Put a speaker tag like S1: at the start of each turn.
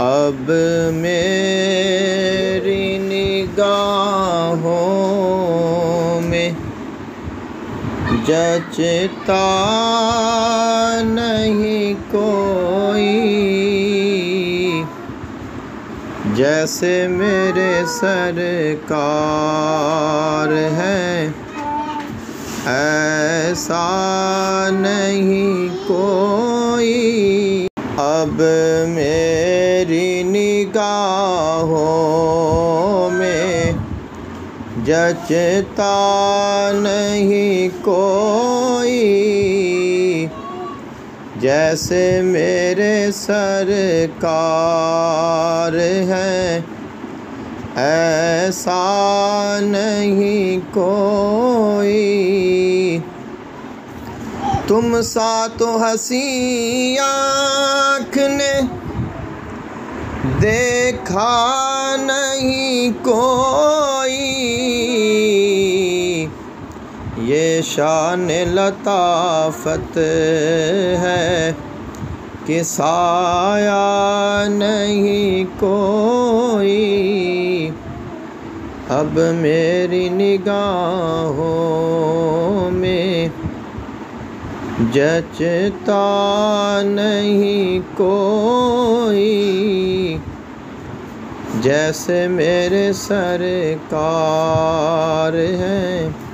S1: अब मेरी निगाहों में जचता नहीं कोई, जैसे मेरे सरकार हैं ऐसा नहीं कोई। अब मेरी निगाहों में जचता नहीं कोई, जैसे मेरे सरकार हैं ऐसा नहीं कोई। तुम सा तो हंसी आँख ने देखा नहीं कोई, ये शान लताफत है कि साया नहीं कोई। अब मेरी निगाहों में जचता नहीं कोई, जैसे मेरे सरकार हैं